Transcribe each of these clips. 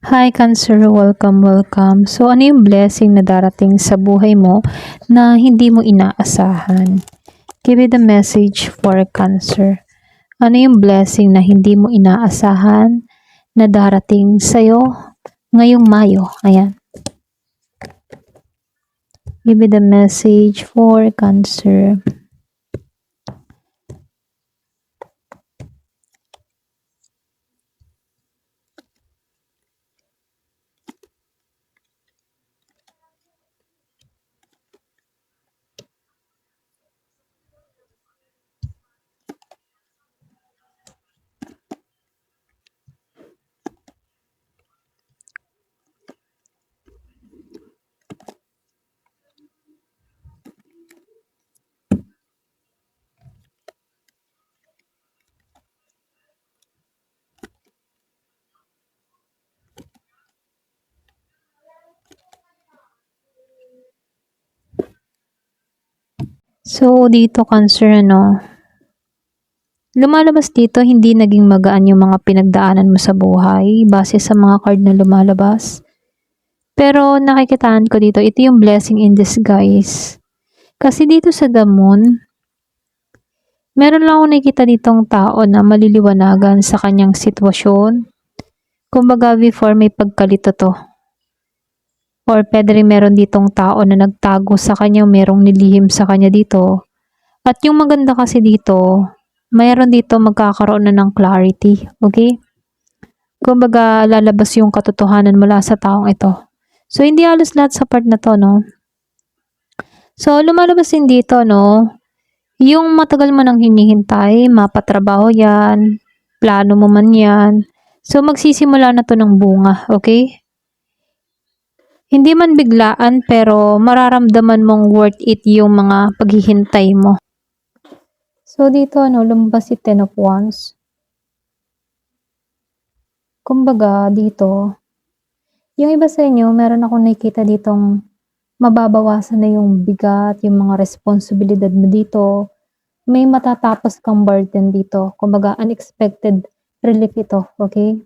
Hi Cancer, welcome. So ano yung blessing na darating sa buhay mo na hindi mo inaasahan? Give me the message for Cancer. Ano yung blessing na hindi mo inaasahan na darating sa'yo ngayong Mayo? Ayan. Give me the message for Cancer. So dito Cancer, lumalabas dito hindi naging magaan yung mga pinagdaanan mo sa buhay base sa mga card na lumalabas. Pero nakikitaan ko dito, ito yung blessing in disguise. Kasi dito sa The Moon, meron lang ako nakikita ditong tao na maliliwanagan sa kanyang sitwasyon. Kumbaga before may pagkalito to. Or pwede rin meron ditong tao na nagtago sa kanya, merong nilihim sa kanya dito. At yung maganda kasi dito, mayroon dito magkakaroon na ng clarity. Okay? Kumbaga lalabas yung katotohanan mula sa taong ito. So hindi halos lahat sa part na to, no? So lumalabas din dito, no? Yung matagal mo nang hinihintay, mapatrabaho yan, plano mo man yan. So, magsisimula na to ng bunga, okay? Hindi man biglaan, pero mararamdaman mong worth it yung mga paghihintay mo. So, dito, lumabas si Ten of Wands. Kumbaga, dito, yung iba sa inyo, meron akong nakikita ditong mababawasan na yung bigat, yung mga responsibilidad mo dito. May matatapos kang burden dito. Kumbaga, unexpected relief ito, okay?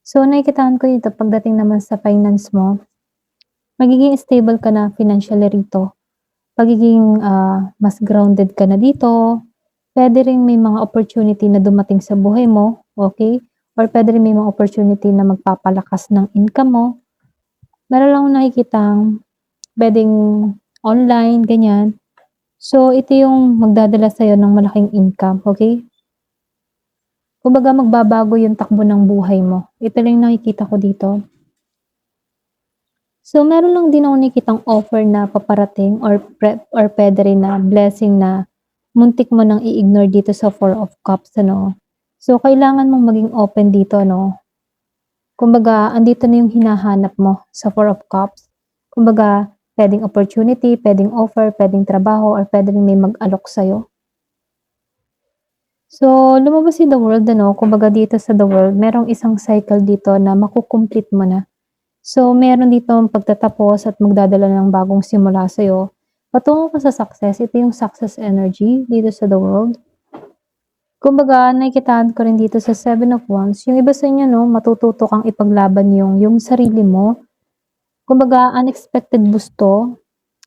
So, nakikitaan ko dito pagdating naman sa finance mo, magiging stable ka na financially rito. Pagiging mas grounded ka na dito. Pwede rin may mga opportunity na dumating sa buhay mo, okay? Or pwede rin may mga opportunity na magpapalakas ng income mo. Meron lang akong nakikitang pwedeng online, ganyan. So, ito yung magdadala sa'yo ng malaking income, okay? Kumbaga magbabago yung takbo ng buhay mo. Ito lang nakikita ko dito. So, meron lang din ako nakikitang offer na paparating or pwede rin na blessing na muntik mo nang i-ignore dito sa Four of Cups, ano. So, kailangan mong maging open dito, no. Kumbaga, andito na yung hinahanap mo sa Four of Cups. Kumbaga, pwedeng opportunity, pwedeng offer, pwedeng trabaho, or pwede rin may mag-alok sa'yo. So, lumabas si The World, kumbaga dito sa The World, merong isang cycle dito na makukomplete mo na. So, meron dito pagtatapos at magdadala ng bagong simula sa'yo. Patungo ka sa success, ito yung success energy dito sa The World. Kumbaga, nakikitaan ko rin dito sa Seven of Wands, yung iba sa inyo, matututo kang ipaglaban yung sarili mo. Kumbaga, unexpected gusto,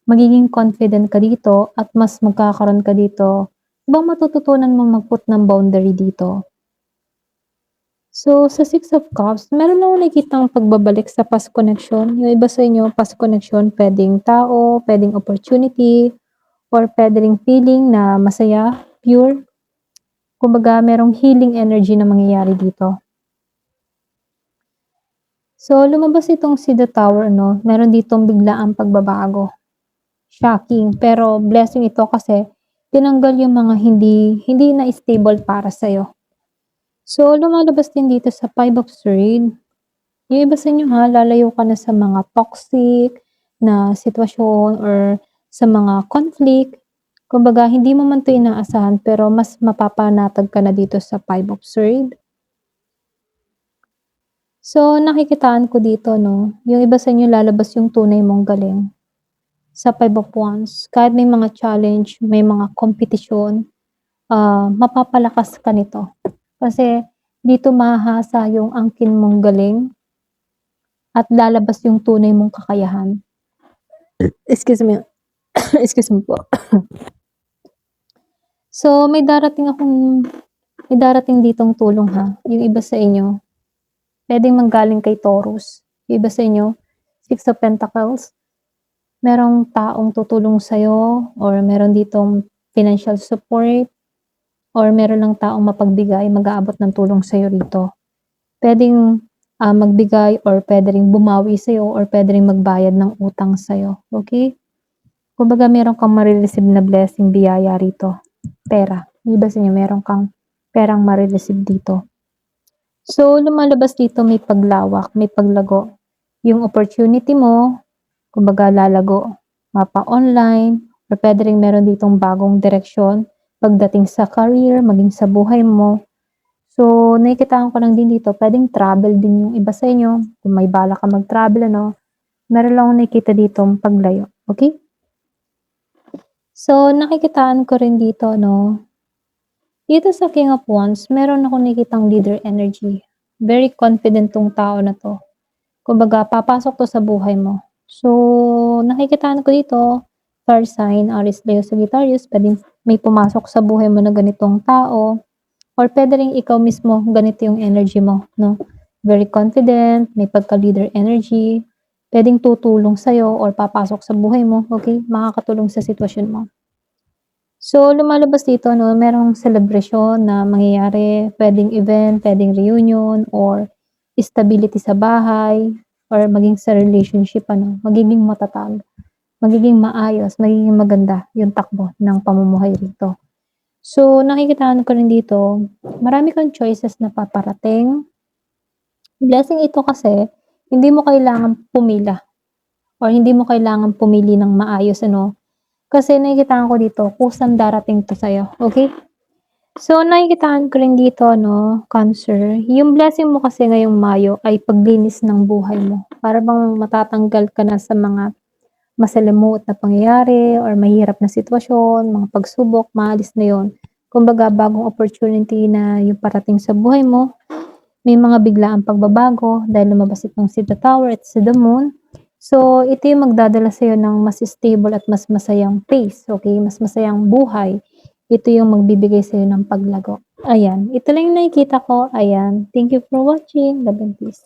magiging confident ka dito at mas magkakaroon ka dito. Ibang matututunan mo mag-put ng boundary dito. So, sa Six of Cups, meron lang ako nakikitang pagbabalik sa past connection. Yung iba sa inyo, past connection, pwedeng tao, pwedeng opportunity, or pwedeng feeling na masaya, pure. Kumbaga, merong healing energy na mangyayari dito. So, lumabas itong si The Tower, meron ditong biglaang pagbabago. Shocking, pero blessing ito kasi tinanggal yung mga hindi na stable para sa'yo. So, lumalabas din dito sa Five of Swords. Yung iba sa inyo lalayo ka na sa mga toxic na sitwasyon or sa mga conflict. Kumbaga, hindi mo man ito inaasahan pero mas mapapanatag ka na dito sa Five of Swords. So, nakikitaan ko dito, yung iba sa inyo lalabas yung tunay mong galing. Sa Five of Wands, kahit may mga challenge, may mga kompetisyon, mapapalakas ka nito. Kasi dito mahahasa yung angkin mong galing. at lalabas yung tunay mong kakayahan. Excuse me. Excuse me po. So, may darating ditong tulong ha. Yung iba sa inyo, pwedeng manggaling kay Taurus. Yung iba sa inyo, Six of Pentacles. Merong taong tutulong sa'yo or meron ditong financial support or meron lang taong mapagbigay, mag-aabot ng tulong sa'yo rito. Pwedeng magbigay or pwede ring bumawi sa'yo or pwede ring magbayad ng utang sa'yo. Okay? Kumbaga meron kang marireceive na blessing, biyaya rito. Pera. Iba sa inyo, meron kang perang marireceive dito. So, lumalabas dito may paglawak, may paglago. Yung opportunity mo, kumbaga lalago, mapa-online, or pwede rin meron ditong bagong direksyon pagdating sa career, maging sa buhay mo. So, nakikitaan ko lang din dito, pwedeng travel din yung iba sa inyo. Kung may bala ka mag-travel, meron lang nakikita dito paglayo. Okay? So, nakikitaan ko rin dito, dito sa King of Wands, meron ako nakikitang leader energy. Very confident tong tao na to. Kumbaga, papasok to sa buhay mo. So, nakikitaan ko dito, fire sign, Aries, Leo, Sagittarius, pwedeng may pumasok sa buhay mo na ganitong tao. Or pwede rin ikaw mismo, ganito yung energy mo, Very confident, may pagka-leader energy, pwedeng tutulong sa'yo or papasok sa buhay mo, okay? Makakatulong sa sitwasyon mo. So, lumalabas dito, merong celebration na mangyayari, pwedeng event, pwedeng reunion, or stability sa bahay, or maging sa relationship, magiging matatag, magiging maayos, magiging maganda yung takbo ng pamumuhay rito. So, nakikitaan ko rin dito, marami kang choices na paparating. Blessing ito kasi, hindi mo kailangan pumila, or hindi mo kailangan pumili ng maayos, kasi nakikitaan ko dito, kusang darating to sa'yo. Okay? So, nakikitaan ko rin dito, Cancer. Yung blessing mo kasi ngayong Mayo ay paglinis ng buhay mo. Para bang matatanggal ka na sa mga masalimuot na pangyayari or mahirap na sitwasyon, mga pagsubok, maalis na yon. Kumbaga, bagong opportunity na yung parating sa buhay mo. May mga biglaang pagbabago dahil lumabas itong si the Tower at si the Moon. So, ito yung magdadala sa'yo ng mas stable at mas masayang pace, okay? Mas masayang buhay. Ito yung magbibigay sa'yo ng paglago. Ayan. Ito lang yung nakikita ko. Ayan. Thank you for watching. Love and peace.